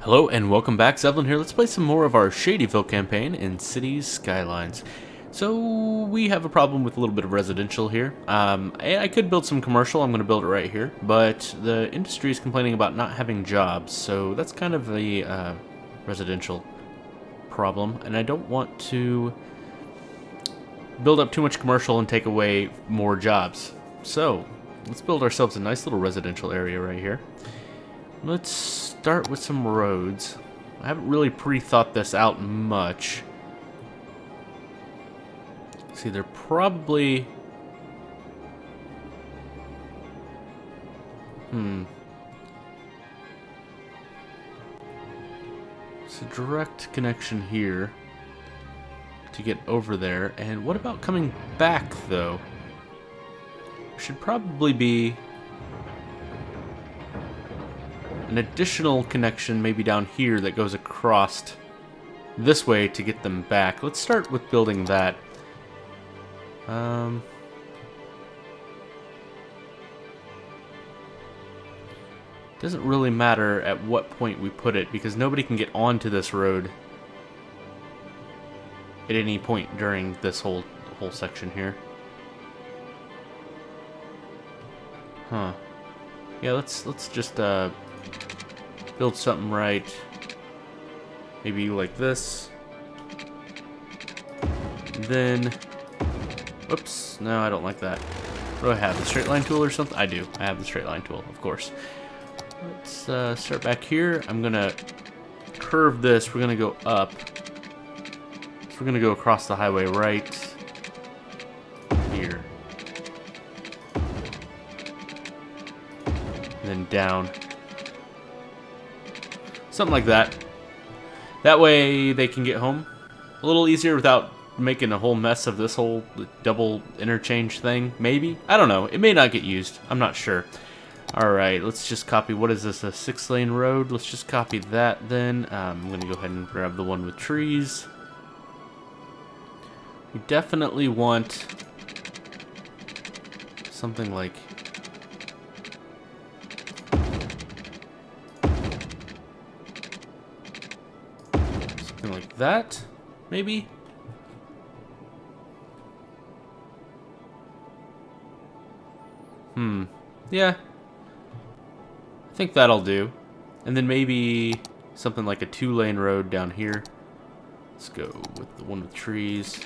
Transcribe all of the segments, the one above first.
Hello and welcome back, Zevlin here. Let's play some more of our Shadyville campaign in Cities Skylines. So we have a problem with a little bit of residential here. I could build some commercial. I'm going to build it right here, but the industry is complaining about not having jobs, so that's kind of a residential problem, and I don't want to build up too much commercial and take away more jobs. So let's build ourselves a nice little residential area right here. Let's start with some roads. I haven't really pre-thought this out much. See, they're probably... It's a direct connection here to get over there. And what about coming back, though? Should probably be an additional connection maybe down here that goes across this way to get them back. Let's start with building that. Doesn't really matter at what point we put it because nobody can get onto this road at any point during this whole section here. Huh. Yeah, let's just build something right. Maybe like this. Then, oops, no, I don't like that. What do I have? The straight line tool or something? I do. I have the straight line tool, of course. Let's start back here. I'm gonna curve this. We're gonna go up. So we're gonna go across the highway right here. And then down. Something like that. That way they can get home a little easier without making a whole mess of this whole double interchange thing. Maybe? I don't know. It may not get used. I'm not sure. Alright, let's just copy. What is this? A 6-lane road? Let's just copy that then. I'm going to go ahead and grab the one with trees. We definitely want something like... something like that, maybe? Yeah. I think that'll do. And then maybe something like a 2-lane road down here. Let's go with the one with trees.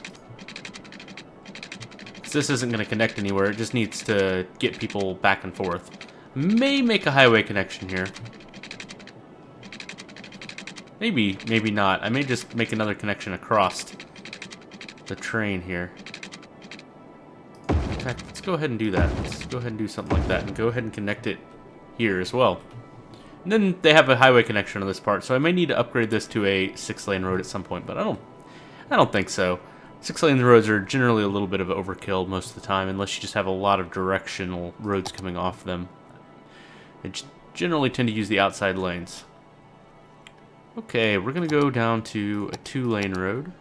This isn't going to connect anywhere. It just needs to get people back and forth. May make a highway connection here. Maybe, maybe not. I may just make another connection across the train here. In fact, let's go ahead and do that. Let's go ahead and do something like that and go ahead and connect it here as well. And then they have a highway connection on this part, so I may need to upgrade this to a 6-lane road at some point, but I don't think so. 6-lane roads are generally a little bit of overkill most of the time, unless you just have a lot of directional roads coming off them. They generally tend to use the outside lanes. Okay, we're going to go down to a 2-lane road.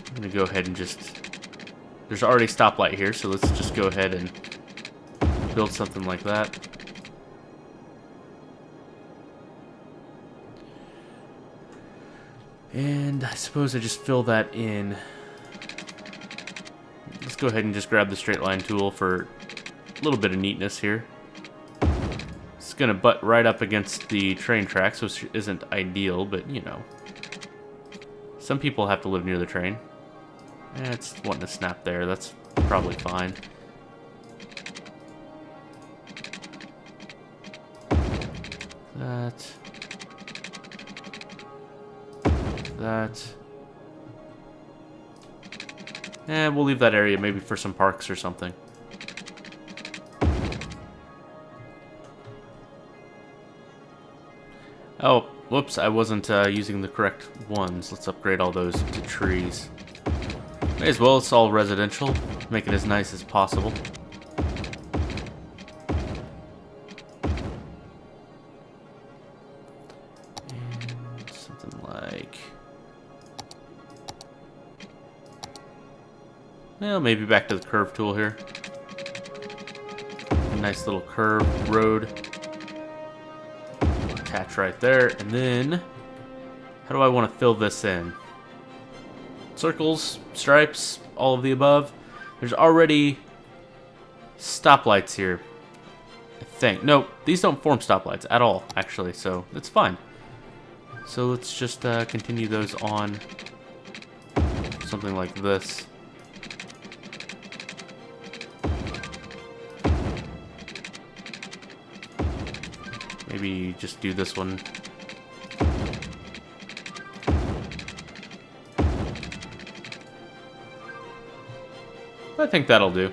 I'm going to go ahead and just... There's already a stoplight here, so let's just go ahead and build something like that. And I suppose I just fill that in. Let's go ahead and just grab the straight line tool for a little bit of neatness here. It's going to butt right up against the train tracks, which isn't ideal, but you know. Some people have to live near the train. It's wanting to snap there. That's probably fine. That. And we'll leave that area maybe for some parks or something. Oh, whoops, I wasn't using the correct ones. Let's upgrade all those to trees. May as well, it's all residential. Make it as nice as possible. And something like... Well, maybe back to the curve tool here. A nice little curved road. Attach right there, and then how do I want to fill this in? Circles, stripes, all of the above. There's already stoplights here, I think. No, these don't form stoplights at all, actually, so it's fine. So let's just continue those on something like this. Maybe just do this one. I think that'll do.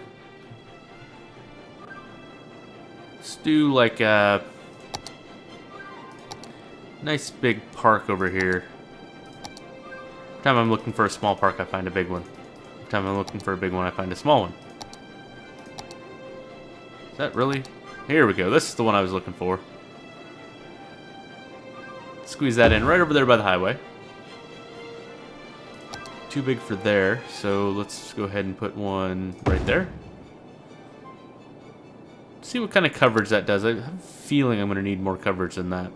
Let's do like a nice big park over here. Every time I'm looking for a small park, I find a big one. Every time I'm looking for a big one, I find a small one. Is that really? Here we go. This is the one I was looking for. Squeeze that in right over there by the highway. Too big for there, so let's go ahead and put one right there. See what kind of coverage that does. I have a feeling I'm going to need more coverage than that.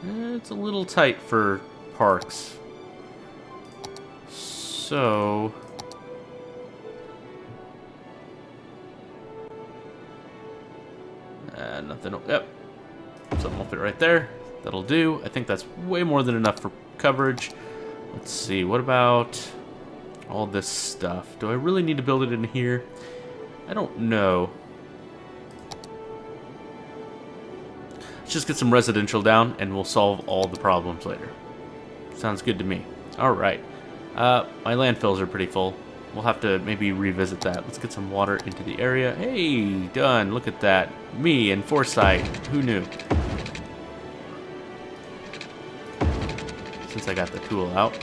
It's a little tight for parks. So nothing. Yep. Something will fit right there. That'll do. I think that's way more than enough for coverage. Let's see. What about all this stuff? Do I really need to build it in here? I don't know. Let's just get some residential down and we'll solve all the problems later. Sounds good to me. Alright. My landfills are pretty full. We'll have to maybe revisit that. Let's get some water into the area. Hey, done. Look at that. Me and foresight. Who knew? Since I got the tool out.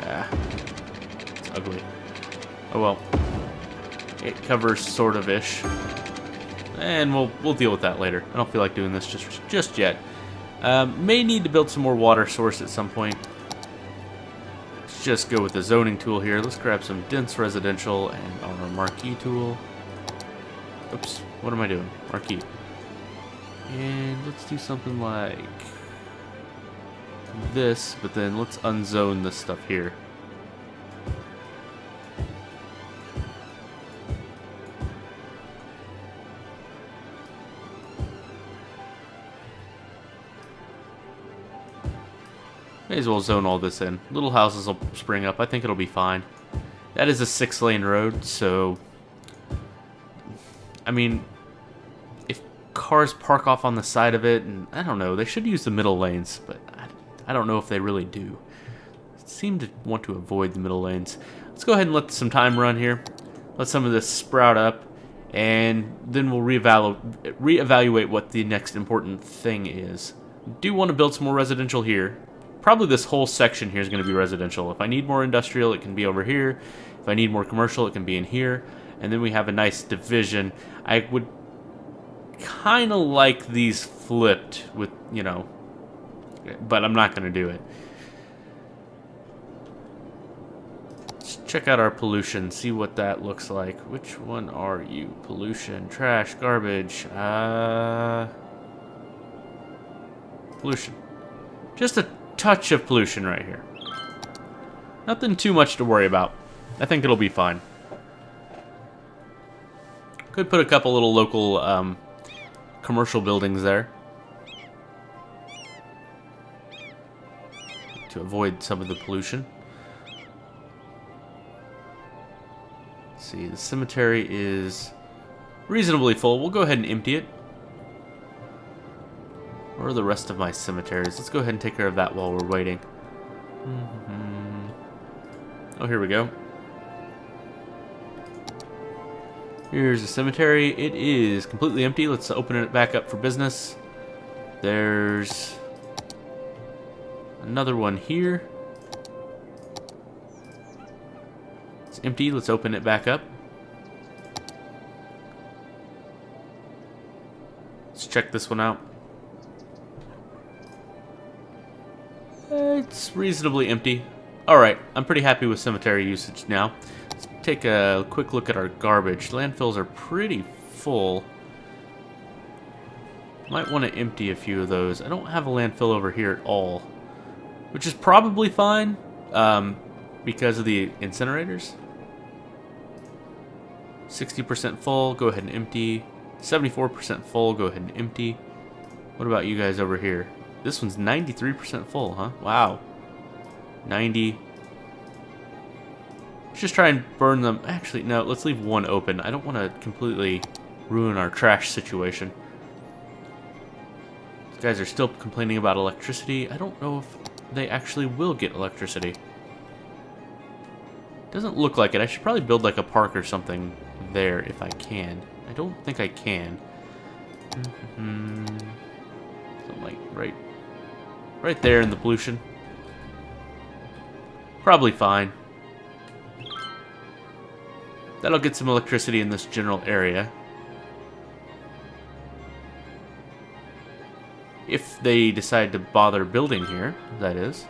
Ah, it's ugly. Oh well. It covers sort of ish. And we'll deal with that later. I don't feel like doing this just yet. May need to build some more water source at some point. Let's just go with the zoning tool here. Let's grab some dense residential and our marquee tool. Oops, what am I doing? Marquee. And let's do something like this, but then let's unzone this stuff here. May as well zone all this in. Little houses will spring up. I think it'll be fine. That is a 6-lane road, so I mean, if cars park off on the side of it, and I don't know, they should use the middle lanes, but I don't know if they really do. They seem to want to avoid the middle lanes. Let's go ahead and let some time run here. Let some of this sprout up, and then we'll reevaluate what the next important thing is. I do want to build some more residential here. Probably this whole section here is going to be residential. If I need more industrial, it can be over here. If I need more commercial, it can be in here. And then we have a nice division. I would kind of like these flipped with, you know, but I'm not going to do it. Let's check out our pollution, see what that looks like. Which one are you? Pollution, trash, garbage. Pollution. Just a touch of pollution right here. Nothing too much to worry about. I think it'll be fine. Could put a couple little local commercial buildings there to avoid some of the pollution. Let's see, the cemetery is reasonably full. We'll go ahead and empty it. Where are the rest of my cemeteries? Let's go ahead and take care of that while we're waiting. Oh, here we go. Here's a cemetery. It is completely empty. Let's open it back up for business. There's another one here. It's empty. Let's open it back up. Let's check this one out. It's reasonably empty. Alright, I'm pretty happy with cemetery usage now. Let's take a quick look at our garbage. Landfills are pretty full. Might want to empty a few of those. I don't have a landfill over here at all, which is probably fine because of the incinerators. 60% full, go ahead and empty. 74% full, go ahead and empty. What about you guys over here? This one's 93% full, huh? Wow. 90. Let's just try and burn them. Actually, no, let's leave one open. I don't want to completely ruin our trash situation. These guys are still complaining about electricity. I don't know if they actually will get electricity. Doesn't look like it. I should probably build like a park or something there if I can. I don't think I can. Something like right there in the pollution. Probably fine. That'll get some electricity in this general area. If they decide to bother building here, that is.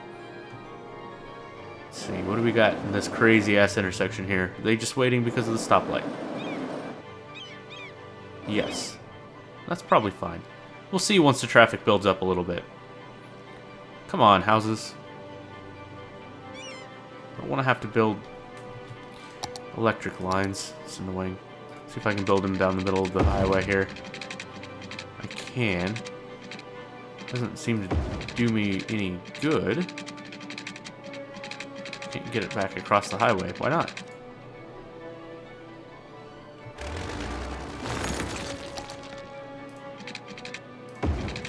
Let's see, what do we got in this crazy-ass intersection here? Are they just waiting because of the stoplight? Yes. That's probably fine. We'll see once the traffic builds up a little bit. Come on, houses. I don't want to have to build electric lines. It's annoying. See if I can build them down the middle of the highway here. I can. Doesn't seem to do me any good. Can't get it back across the highway. Why not?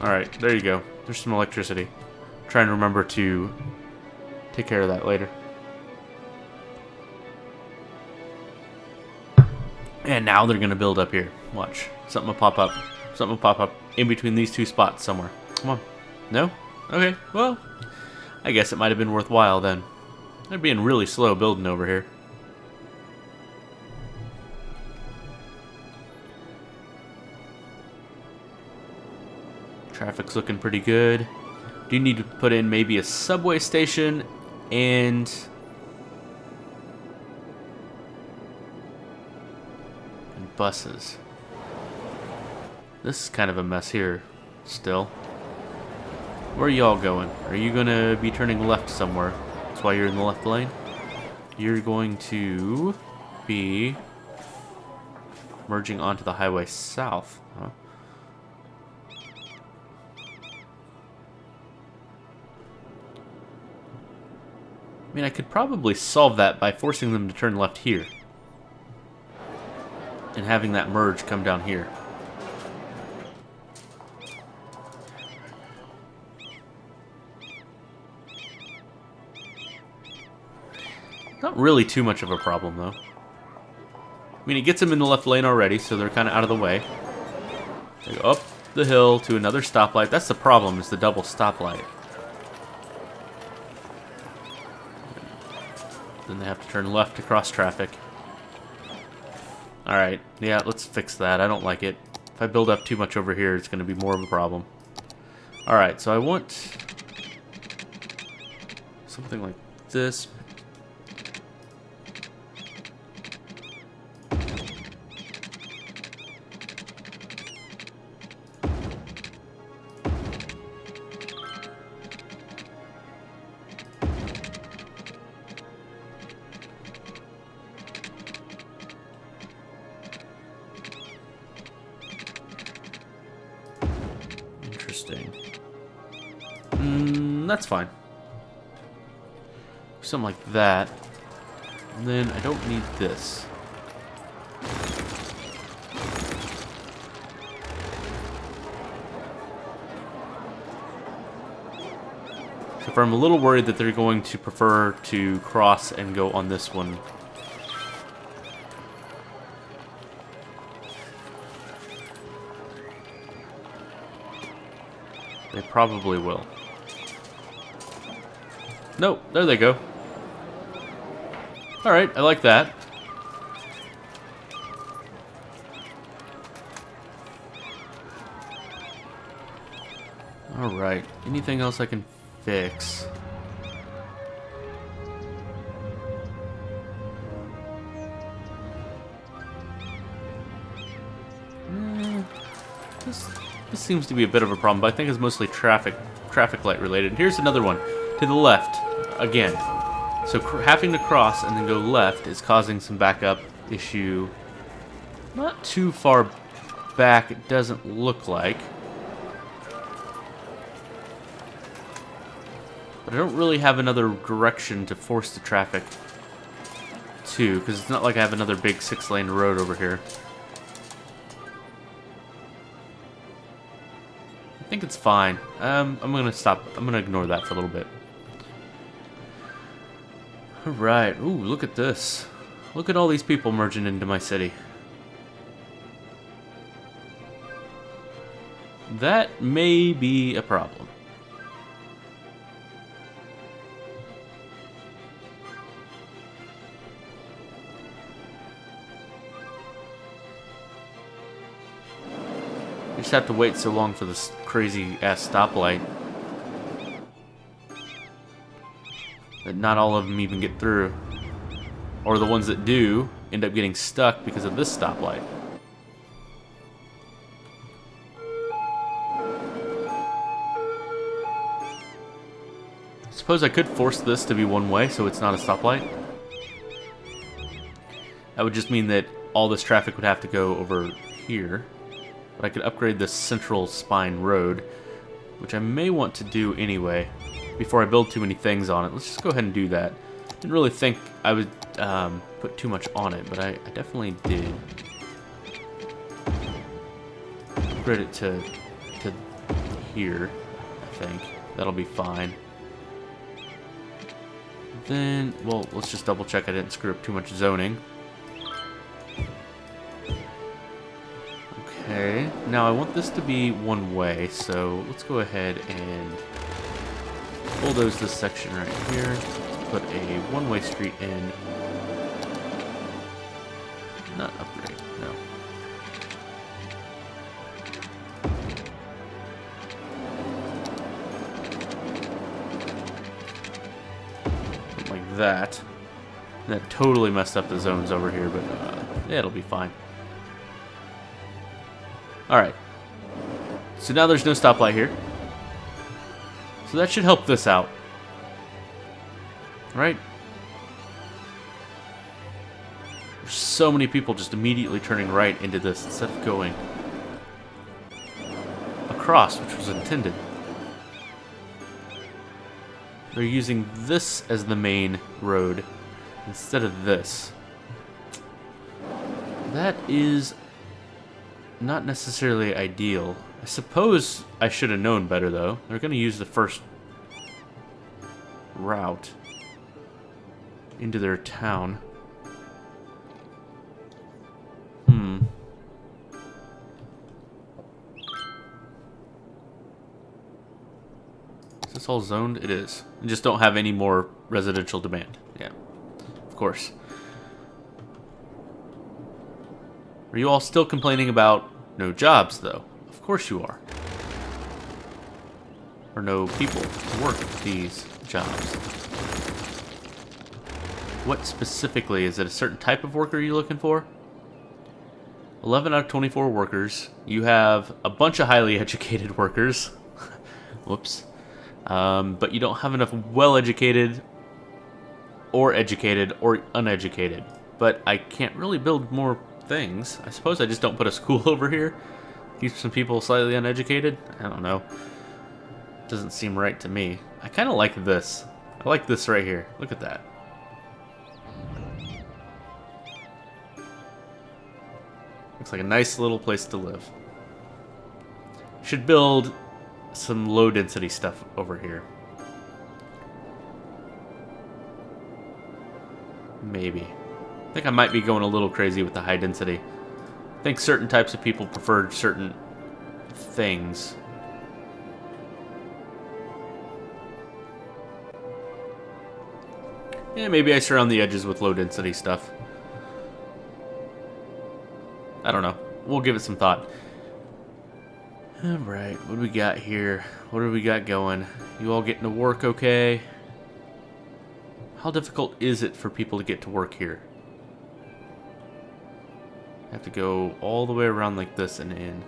Alright, there you go. There's some electricity. Try and remember to take care of that later. And now they're going to build up here. Watch. Something will pop up. Something will pop up in between these two spots somewhere. Come on. No? Okay, well, I guess it might have been worthwhile then. They're being really slow building over here. Traffic's looking pretty good. Do need to put in maybe a subway station and buses. This is kind of a mess here still. Where are y'all going? Are you gonna be turning left somewhere? That's why you're in the left lane? You're going to be merging onto the highway south, huh? I mean, I could probably solve that by forcing them to turn left here. And having that merge come down here. Not really too much of a problem, though. I mean, it gets them in the left lane already, so they're kind of out of the way. They go up the hill to another stoplight. That's the problem, is the double stoplight. Then they have to turn left to cross traffic. Alright, yeah, let's fix that. I don't like it. If I build up too much over here, it's going to be more of a problem. Alright, so I want something like this. That's fine. Something like that. And then I don't need this. So I'm a little worried that they're going to prefer to cross and go on this one. They probably will. No, there they go. Alright, I like that. Alright, anything else I can fix. This seems to be a bit of a problem, but I think it's mostly traffic light related. Here's another one to the left again. So having to cross and then go left is causing some backup issue. Not too far back, it doesn't look like. But I don't really have another direction to force the traffic to, because it's not like I have another big 6-lane road over here. I think it's fine. I'm gonna stop. I'm gonna ignore that for a little bit. Alright. Ooh, look at this. Look at all these people merging into my city. That may be a problem. You just have to wait so long for this crazy-ass stoplight that not all of them even get through. Or the ones that do end up getting stuck because of this stoplight. I suppose I could force this to be one way so it's not a stoplight. That would just mean that all this traffic would have to go over here. But I could upgrade this central spine road, which I may want to do anyway, before I build too many things on it. Let's just go ahead and do that. Didn't really think I would put too much on it, but I definitely did. Upgrade it to here, I think. That'll be fine. Then, well, let's just double check I didn't screw up too much zoning. Okay, now I want this to be one way, so let's go ahead and bulldoze this section right here. Let's put a one-way street in. Not upgrade, no. Something like that. That totally messed up the zones over here, but yeah, it'll be fine. Alright, so now there's no stoplight here. So that should help this out. Right? There's so many people just immediately turning right into this instead of going across, which was intended. They're using this as the main road instead of this. That is not necessarily ideal. I suppose I should have known better, though. They're going to use the first route into their town. Is this all zoned? It is. I just don't have any more residential demand. Yeah, of course. Are you all still complaining about no jobs, though? Of course you are. Or no people to work these jobs. What specifically? Is it a certain type of worker you're looking for? 11 out of 24 workers. You have a bunch of highly educated workers. Whoops. But you don't have enough well-educated or educated or uneducated. But I can't really build more things. I suppose I just don't put a school over here. Keep some people slightly uneducated. I don't know. Doesn't seem right to me. I kind of like this. I like this right here. Look at that. Looks like a nice little place to live. Should build some low density stuff over here. Maybe. I think I might be going a little crazy with the high density. I think certain types of people prefer certain things. Yeah, maybe I surround the edges with low density stuff. I don't know. We'll give it some thought. Alright, what do we got here? What do we got going? You all getting to work okay? How difficult is it for people to get to work here? I have to go all the way around like this and in.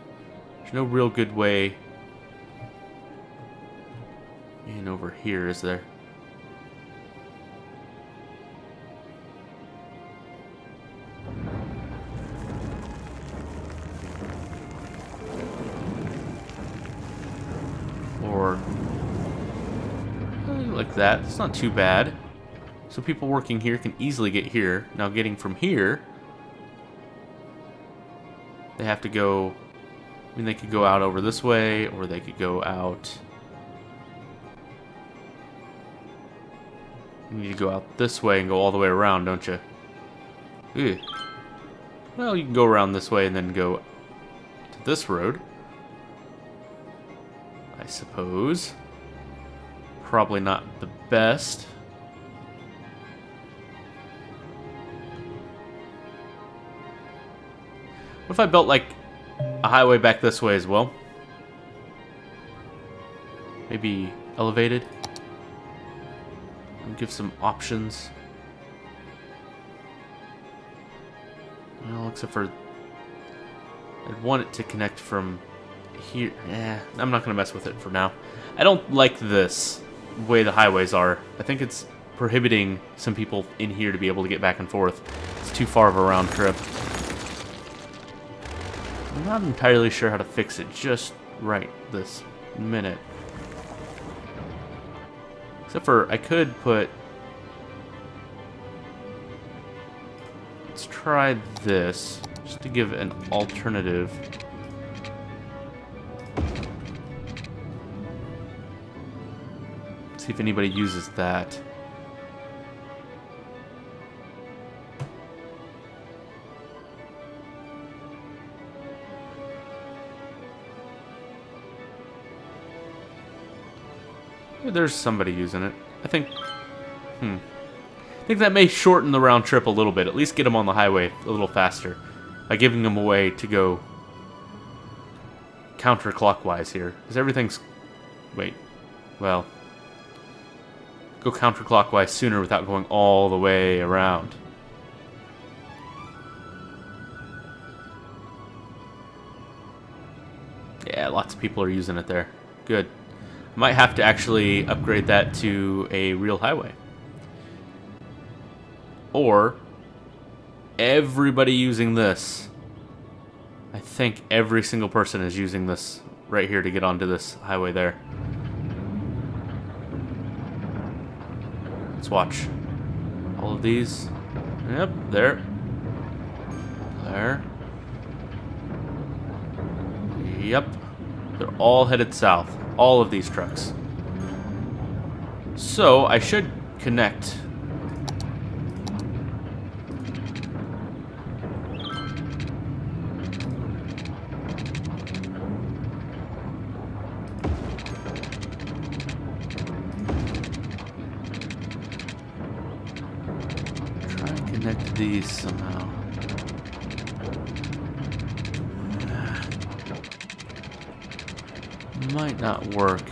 There's no real good way in over here, is there? Or like that. It's not too bad. So people working here can easily get here. Now getting from here, they have to go, I mean, they could go out over this way, or they could go out. You need to go out this way and go all the way around, don't you? Ew. Well, you can go around this way and then go to this road, I suppose. Probably not the best. What if I built like a highway back this way as well? Maybe elevated? And give some options. Well, except for I'd want it to connect from here. I'm not going to mess with it for now. I don't like this way the highways are. I think it's prohibiting some people in here to be able to get back and forth. It's too far of a round trip. I'm not entirely sure how to fix it just right this minute. Except for I could put... Let's try this, just to give an alternative. See if anybody uses that. There's somebody using it. I think that may shorten the round trip a little bit. At least get them on the highway a little faster by giving them a way to go counterclockwise here. Because everything's... Wait. Well... Go counterclockwise sooner without going all the way around. Yeah, lots of people are using it there. Good. Might have to actually upgrade that to a real highway. Or everybody using this. I think every single person is using this right here to get onto this highway there. Let's watch. All of these. Yep, there. There. Yep. They're all headed south. All of these trucks. So, I should connect. Try and connect these somehow. Might not work.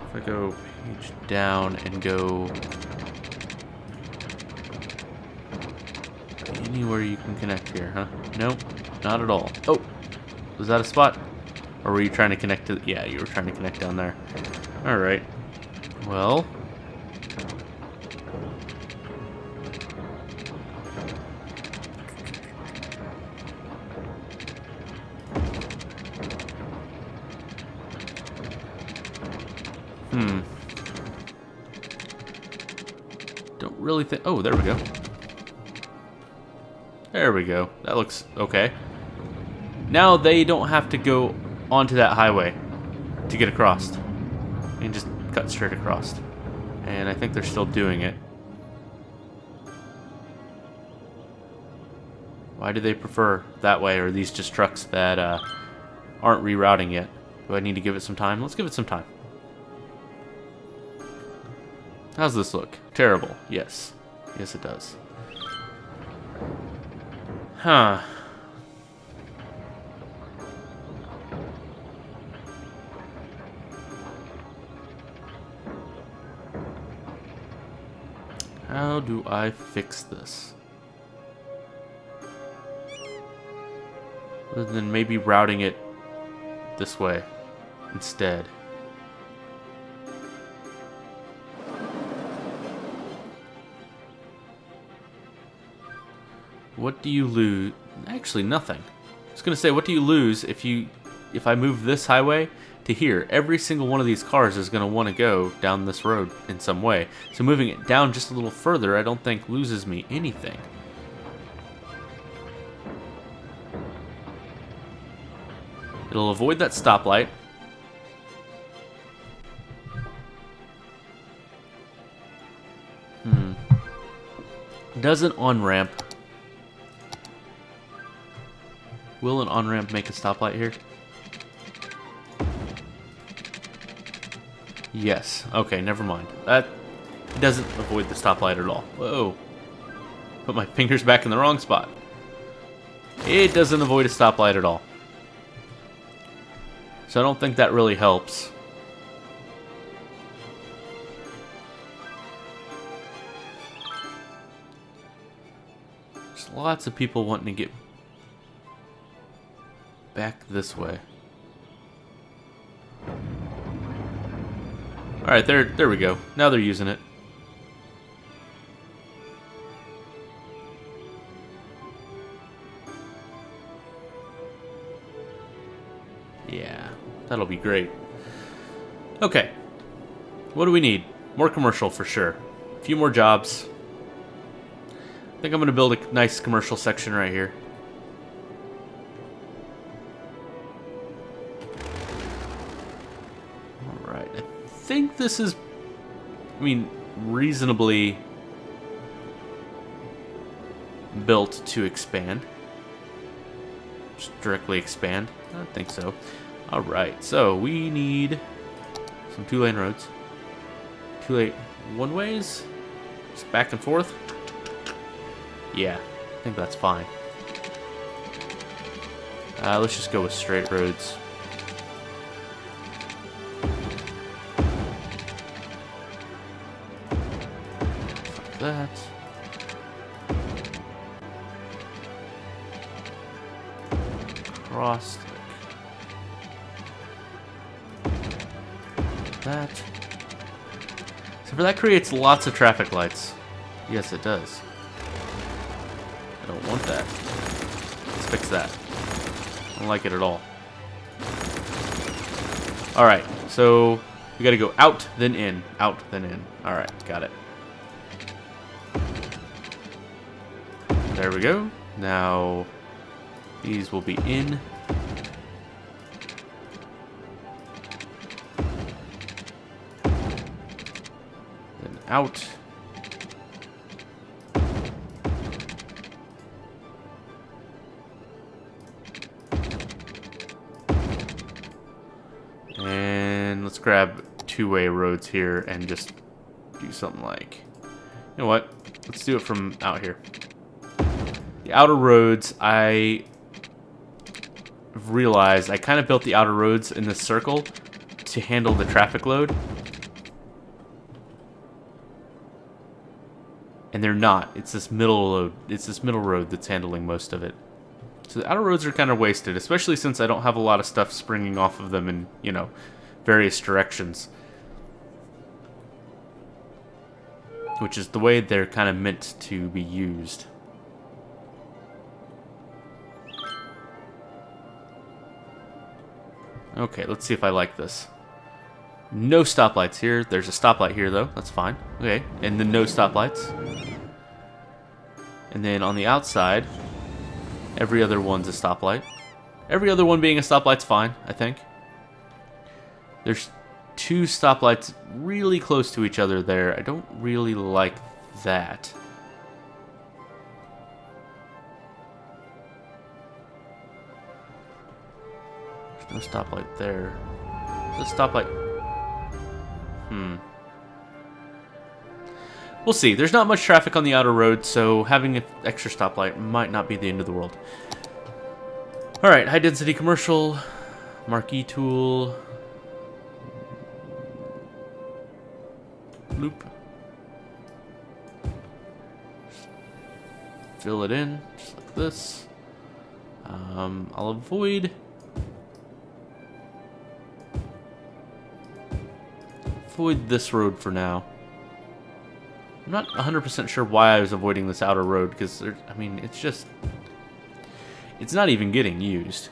If I go page down and go anywhere you can connect here, huh? Nope, not at all. Oh, was that a spot? Or were you trying to connect to... Yeah, you were trying to connect down there. Alright. Well... Don't really think... Oh, there we go. There we go. That looks okay. Now they don't have to go onto that highway to get across. They can just cut straight across. And I think they're still doing it. Why do they prefer that way? Or are these just trucks that aren't rerouting yet? Do I need to give it some time? Let's give it some time. How's this look? Terrible. Yes. Yes, it does. Huh. How do I fix this? Other than maybe routing it this way instead. What do you lose? Actually, nothing. I was gonna say, what do you lose if I move this highway to here? Every single one of these cars is gonna want to go down this road in some way. So moving it down just a little further, I don't think loses me anything. It'll avoid that stoplight. Does an on-ramp. Will an on-ramp make a stoplight here? Yes. Okay, never mind. That doesn't avoid the stoplight at all. Whoa. Put my fingers back in the wrong spot. It doesn't avoid a stoplight at all. So I don't think that really helps. There's lots of people wanting to get back this way. Alright, there we go. Now they're using it. Yeah, that'll be great. Okay. What do we need? More commercial for sure. A few more jobs. I think I'm going to build a nice commercial section right here. Alright, I think this is, reasonably built to expand. Just directly expand. I don't think so. Alright, so we need some two-lane roads. Two-lane one-ways? Just back and forth? Yeah, I think that's fine. Let's just go with straight roads. Like that. Cross like that. So for that creates lots of traffic lights. Yes, it does. I don't want that. Let's fix that. I don't like it at all. Alright, so we gotta go out, then in. Out, then in. Alright, got it. There we go. Now, these will be in. Then out. And let's grab two-way roads here and just do something like, you know what? Let's do it from out here. The outer roads, I realized I kind of built the outer roads in this circle to handle the traffic load. And they're not. It's this middle load. It's this middle road that's handling most of it. So the outer roads are kind of wasted, especially since I don't have a lot of stuff springing off of them in, you know, various directions. Which is the way they're kind of meant to be used. Okay, let's see if I like this. No stoplights here. There's a stoplight here, though. That's fine. Okay, and then no stoplights. And then on the outside, every other one's a stoplight. Every other one being a stoplight's fine, I think. There's two stoplights really close to each other there. I don't really like that. There's no stoplight there. There's a stoplight. We'll see. There's not much traffic on the outer road, so having an extra stoplight might not be the end of the world. Alright, high density commercial. Marquee tool. Loop. fill it in just like this. I'll avoid this road for now. I'm not 100% sure why I was avoiding this outer road, because, I mean, it's not even getting used.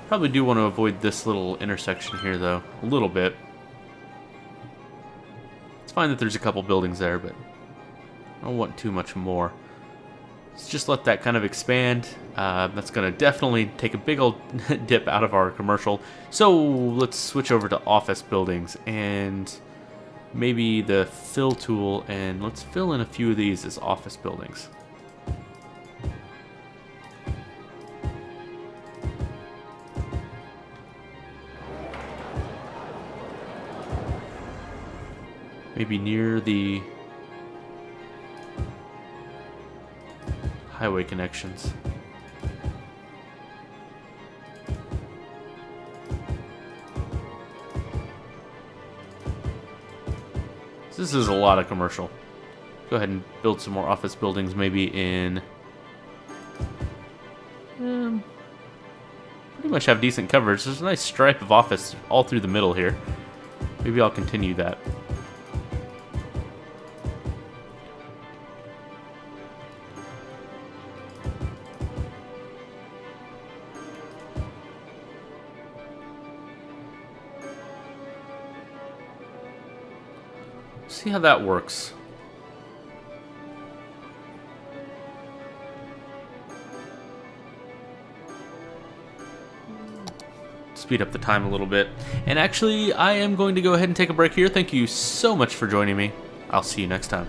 Probably do want to avoid this little intersection here, though, a little bit. It's fine that there's a couple buildings there, but I don't want too much more. Let's just let that kind of expand. That's going to definitely take a big old dip out of our commercial. So let's switch over to office buildings and maybe the fill tool, and let's fill in a few of these as office buildings. Maybe near the highway connections. This is a lot of commercial. Go ahead and build some more office buildings, maybe in... pretty much have decent coverage. There's a nice stripe of office all through the middle here. Maybe I'll continue that. See how that works. Speed up the time a little bit. And actually, I am going to go ahead and take a break here. Thank you so much for joining me. I'll see you next time.